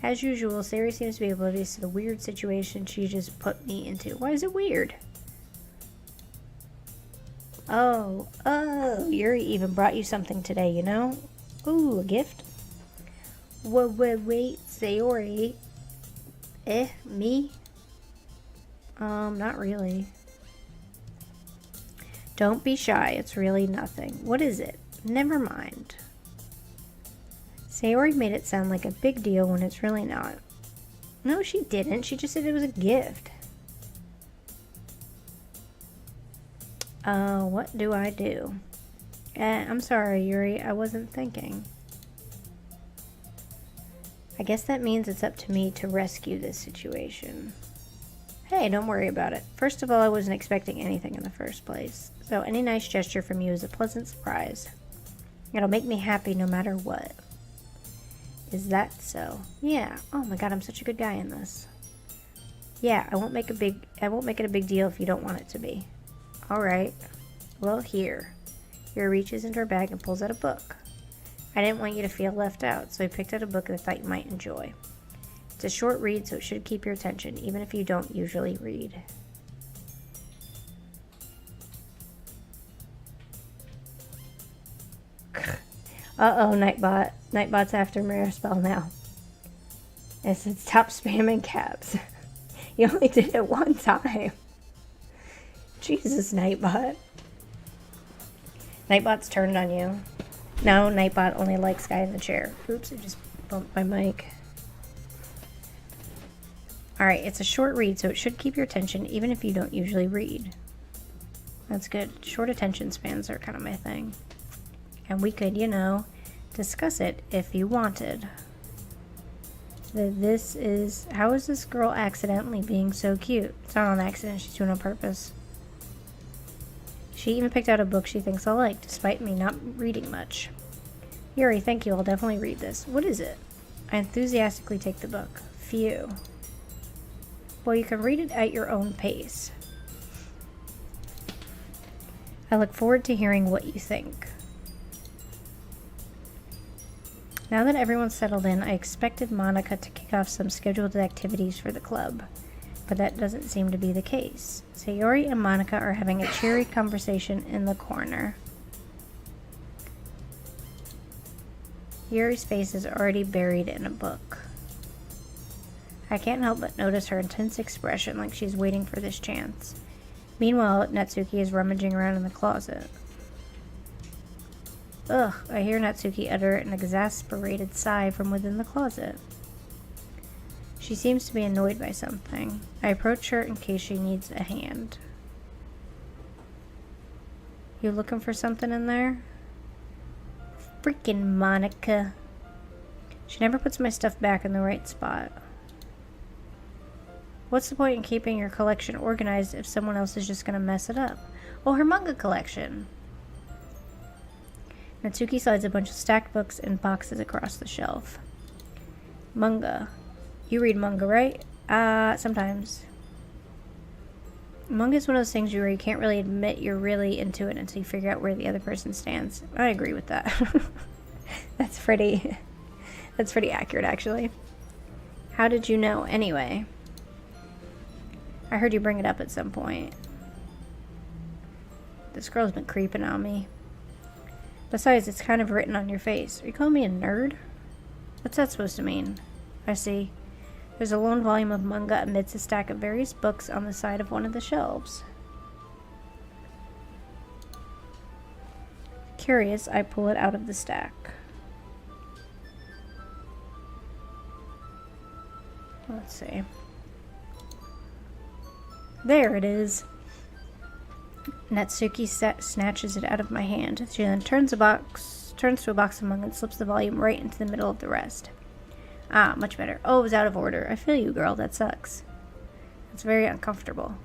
As usual, Sayori seems to be oblivious to the weird situation she just put me into. Why is it weird? Oh, Yuri even brought you something today, you know? Ooh, a gift? Wait, Sayori. Me? Not really. Don't be shy, it's really nothing. What is it? Never mind. Sayori made it sound like a big deal when it's really not. No, she didn't. She just said it was a gift. What do I do? I'm sorry, Yuri. I wasn't thinking. I guess that means it's up to me to rescue this situation. Hey, don't worry about it. First of all, I wasn't expecting anything in the first place. So any nice gesture from you is a pleasant surprise. It'll make me happy no matter what. Is that so? Yeah. Oh my god, I'm such a good guy in this. Yeah, I won't make it a big deal if you don't want it to be. Alright. Well, here. Yuri reaches into her bag and pulls out a book. I didn't want you to feel left out, so I picked out a book that I thought you might enjoy. It's a short read, so it should keep your attention, even if you don't usually read. Uh-oh, Nightbot. Nightbot's after Spell now. It said stop spamming caps. You only did it one time. Jesus, Nightbot. Nightbot's turned on you. No, Nightbot only likes guy in the chair. Oops, I just bumped my mic. Alright, it's a short read, so it should keep your attention even if you don't usually read. That's good. Short attention spans are kind of my thing. And we could, you know, discuss it if you wanted. How is this girl accidentally being so cute? It's not on accident, she's doing it on purpose. She even picked out a book she thinks I'll like, despite me not reading much. Yuri, thank you, I'll definitely read this. What is it? I enthusiastically take the book. Phew. Well, you can read it at your own pace. I look forward to hearing what you think. Now that everyone's settled in, I expected Monica to kick off some scheduled activities for the club, but that doesn't seem to be the case. Sayori and Monica are having a cheery conversation in the corner. Yuri's face is already buried in a book. I can't help but notice her intense expression, like she's waiting for this chance. Meanwhile, Natsuki is rummaging around in the closet. Ugh, I hear Natsuki utter an exasperated sigh from within the closet. She seems to be annoyed by something. I approach her in case she needs a hand. You looking for something in there? Freaking Monica. She never puts my stuff back in the right spot. What's the point in keeping your collection organized if someone else is just going to mess it up? Oh, her manga collection. Natsuki slides a bunch of stacked books and boxes across the shelf. Manga. You read manga, right? Sometimes. Manga is one of those things where you can't really admit you're really into it until you figure out where the other person stands. I agree with that. That's pretty accurate, actually. How did you know, anyway? I heard you bring it up at some point. This girl's been creeping on me. Besides, it's kind of written on your face. Are you calling me a nerd? What's that supposed to mean? I see. There's a lone volume of manga amidst a stack of various books on the side of one of the shelves. Curious, I pull it out of the stack. Let's see. There it is. Natsuki snatches it out of my hand. She then turns to a box of manga and slips the volume right into the middle of the rest. Ah, much better. Oh, it was out of order. I feel you, girl. That sucks. It's very uncomfortable.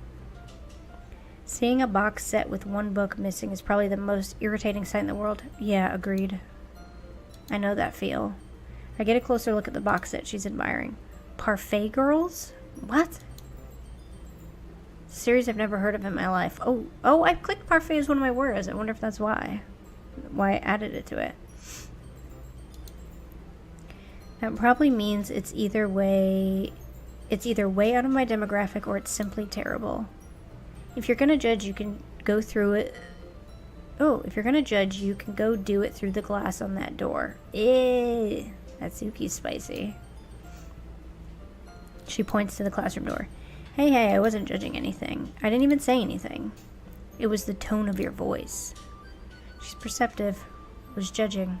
Seeing a box set with one book missing is probably the most irritating sight in the world. Yeah, agreed. I know that feel. I get a closer look at the box set she's admiring. Parfait Girls? What? Series I've never heard of in my life. Oh, I clicked parfait as one of my words. I wonder if that's why I added it to it. That probably means it's either way out of my demographic or it's simply terrible. If you're gonna judge, you can go through it. Oh, if you're gonna judge, you can go do it through the glass on that door. Natsuki's spicy. She points to the classroom door. Hey, I wasn't judging anything. I didn't even say anything. It was the tone of your voice. She's perceptive. I was judging.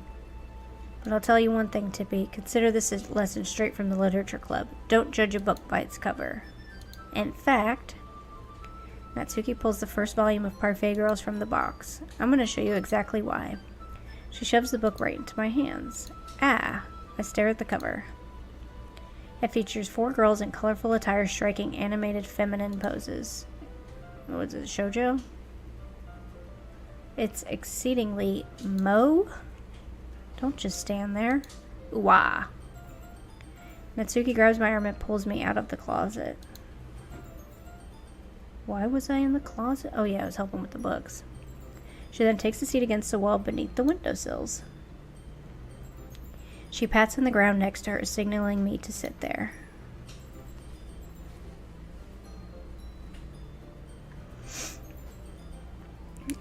But I'll tell you one thing, Tippy. Consider this a lesson straight from the literature club. Don't judge a book by its cover. In fact, Natsuki pulls the first volume of Parfait Girls from the box. I'm going to show you exactly why. She shoves the book right into my hands. I stare at the cover. It features 4 girls in colorful attire striking animated feminine poses. What is it, shoujo? It's exceedingly Don't just stand there. Wah. Natsuki grabs my arm and pulls me out of the closet. Why was I in the closet? Oh yeah, I was helping with the books. She then takes a seat against the wall beneath the windowsills. She pats on the ground next to her, signaling me to sit there.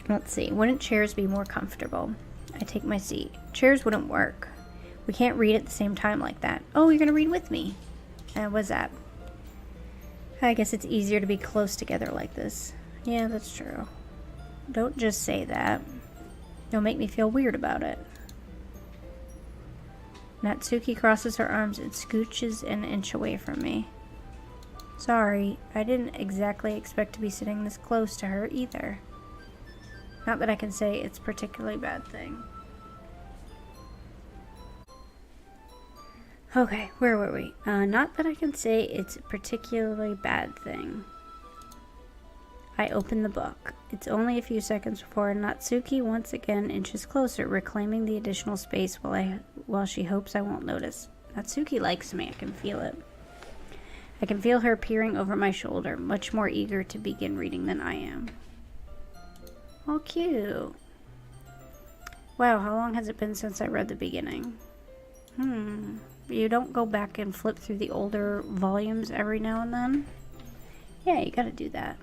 Let's see. Wouldn't chairs be more comfortable? I take my seat. Chairs wouldn't work. We can't read at the same time like that. Oh, you're going to read with me. What's that? I guess it's easier to be close together like this. Yeah, that's true. Don't just say that. You'll make me feel weird about it. Natsuki crosses her arms and scooches an inch away from me. Sorry, I didn't exactly expect to be sitting this close to her either. Not that I can say it's a particularly bad thing. Okay, where were we? Not that I can say it's a particularly bad thing. I open the book. It's only a few seconds before Natsuki once again inches closer, reclaiming the additional space while she hopes I won't notice. Natsuki likes me, I can feel it. I can feel her peering over my shoulder, much more eager to begin reading than I am. Oh, cute. Wow, how long has it been since I read the beginning? You don't go back and flip through the older volumes every now and then? Yeah, you gotta do that.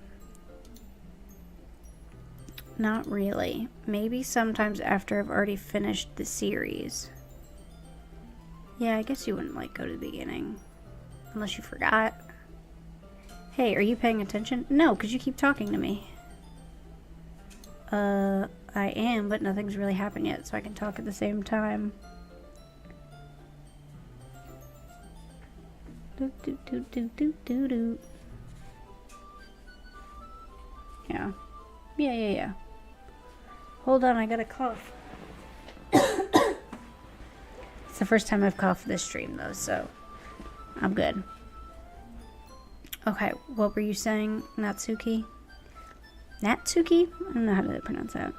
Not really. Maybe sometimes after I've already finished the series. Yeah, I guess you wouldn't go to the beginning. Unless you forgot. Hey, are you paying attention? No, because you keep talking to me. I am, but nothing's really happened yet, so I can talk at the same time. Yeah. Hold on, I got a cough. It's the first time I've coughed this stream, though, so I'm good. Okay, what were you saying, Natsuki? Natsuki? I don't know how to pronounce that.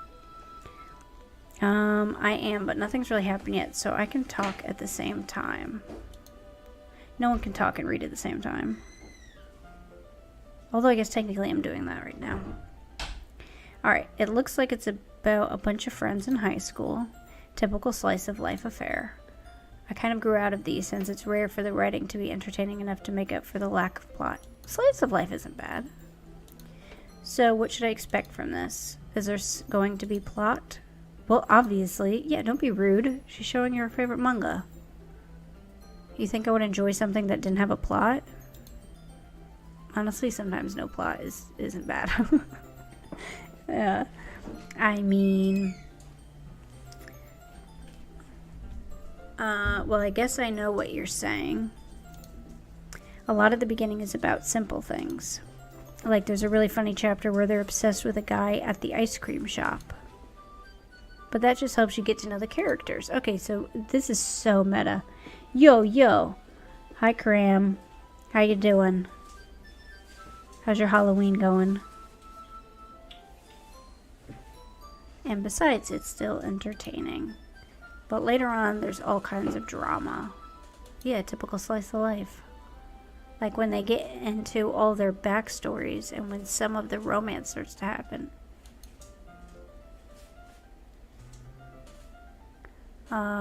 I am, but nothing's really happened yet, so I can talk at the same time. No one can talk and read at the same time. Although I guess technically I'm doing that right now. Alright, it looks like it's about a bunch of friends in high school. Typical slice of life affair. I kind of grew out of these since it's rare for the writing to be entertaining enough to make up for the lack of plot. Slice of life isn't bad. So what should I expect from this? Is there going to be plot? Well, obviously. Yeah, don't be rude. She's showing your favorite manga. You think I would enjoy something that didn't have a plot? Honestly, sometimes no plot isn't bad. I mean... well, I guess I know what you're saying. A lot of the beginning is about simple things. Like, there's a really funny chapter where they're obsessed with a guy at the ice cream shop. But that just helps you get to know the characters. Okay, so this is so meta. Yo. Hi, Cram. How you doing? How's your Halloween going? And besides, it's still entertaining. But later on, there's all kinds of drama. Yeah, typical slice of life. Like when they get into all their backstories and when some of the romance starts to happen.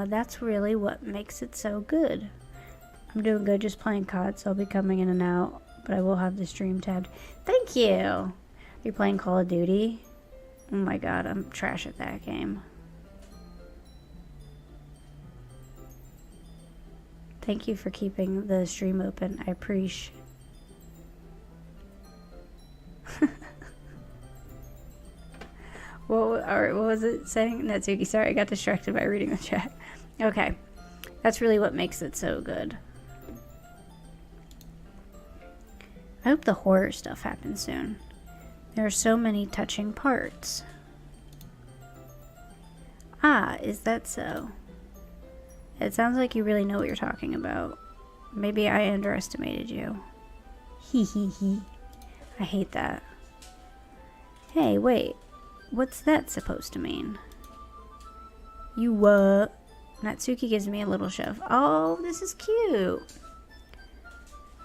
That's really what makes it so good. I'm doing good just playing COD, so I'll be coming in and out. But I will have the stream tabbed. Thank you! Are you playing Call of Duty? Oh my god, I'm trash at that game. Thank you for keeping the stream open. I appreciate. Alright, what was it saying? Natsuki, sorry, I got distracted by reading the chat. Okay. That's really what makes it so good. I hope the horror stuff happens soon. There are so many touching parts. Ah, is that so? It sounds like you really know what you're talking about. Maybe I underestimated you. Hee hee hee. I hate that. Hey, wait. What's that supposed to mean? You what? Natsuki gives me a little shove. Oh, this is cute.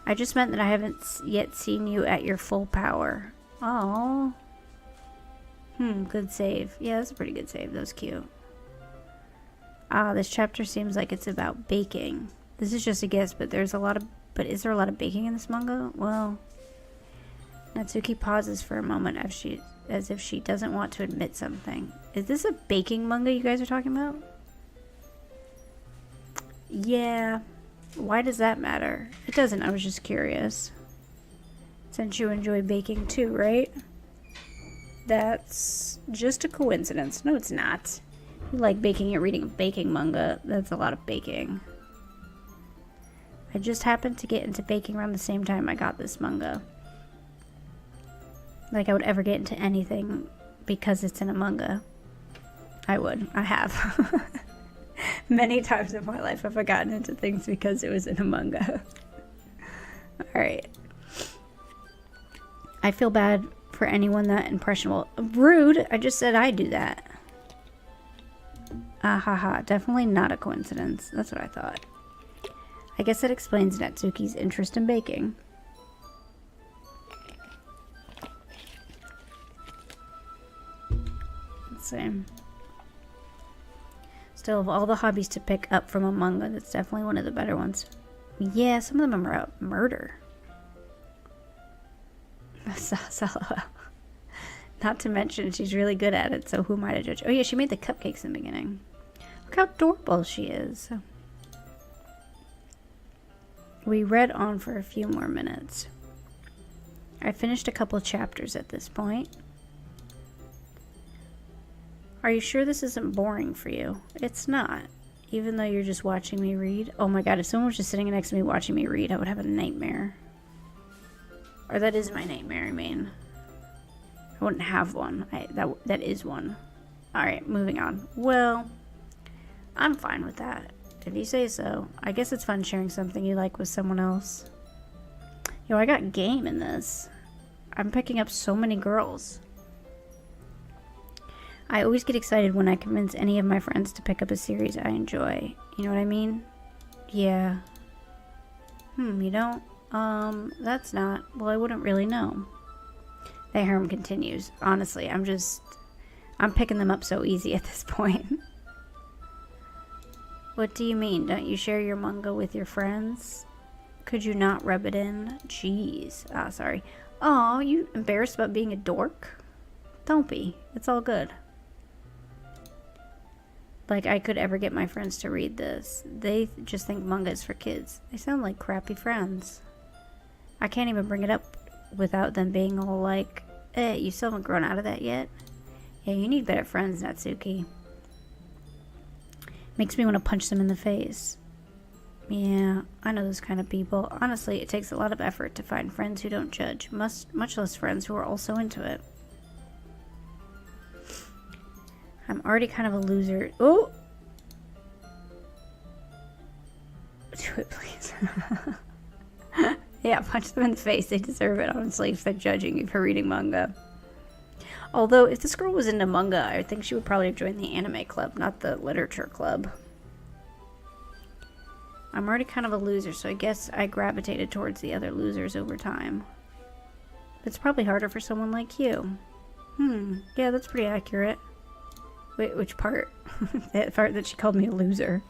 I just meant that I haven't yet seen you at your full power. Oh. Good save. Yeah, that's a pretty good save. That was cute. Ah, this chapter seems like it's about baking. This is just a guess, but is there a lot of baking in this manga? Well, Natsuki pauses for a moment as if she doesn't want to admit something. Is this a baking manga you guys are talking about? Yeah. Why does that matter? It doesn't. I was just curious. Since you enjoy baking too, right? That's just a coincidence. No, it's not. You like baking, you're reading a baking manga. That's a lot of baking. I just happened to get into baking around the same time I got this manga. Like I would ever get into anything because it's in a manga. I would. I have. Many times in my life I've gotten into things because it was in a manga. Alright. I feel bad for anyone that impressionable. Rude! I just said I do that. Ah ha ha. Definitely not a coincidence. That's what I thought. I guess that explains Natsuki's interest in baking. Let's see. Still, of all the hobbies to pick up from a manga, that's definitely one of the better ones. Yeah, some of them are about murder. Not to mention, she's really good at it, so who am I to judge? Oh yeah, she made the cupcakes in the beginning. Look how adorable she is. We read on for a few more minutes. I finished a couple chapters at this point. Are you sure this isn't boring for you? It's not. Even though you're just watching me read. Oh my god, if someone was just sitting next to me watching me read, I would have a nightmare. Or that is my nightmare, I mean. I wouldn't have one. That is one. Alright, moving on. Well, I'm fine with that. If you say so. I guess it's fun sharing something you like with someone else. Yo, I got game in this. I'm picking up so many girls. I always get excited when I convince any of my friends to pick up a series I enjoy. You know what I mean? Yeah. You don't? That's not... Well, I wouldn't really know. The harem continues. Honestly, I'm picking them up so easy at this point. What do you mean? Don't you share your manga with your friends? Could you not rub it in? Jeez. Ah, sorry. Aw, you embarrassed about being a dork? Don't be. It's all good. Like, I could ever get my friends to read this. They just think manga is for kids. They sound like crappy friends. I can't even bring it up without them being all like, you still haven't grown out of that yet? Yeah, you need better friends, Natsuki. Makes me want to punch them in the face. Yeah, I know those kind of people. Honestly, it takes a lot of effort to find friends who don't judge, much less friends who are also into it. I'm already kind of a loser. Oh! Do it, please. Yeah, punch them in the face. They deserve it, honestly, if they're judging you for reading manga. Although, if this girl was into manga, I think she would probably have joined the anime club, not the literature club. I'm already kind of a loser, so I guess I gravitated towards the other losers over time. It's probably harder for someone like you. Yeah, that's pretty accurate. Wait, which part? That part that she called me a loser.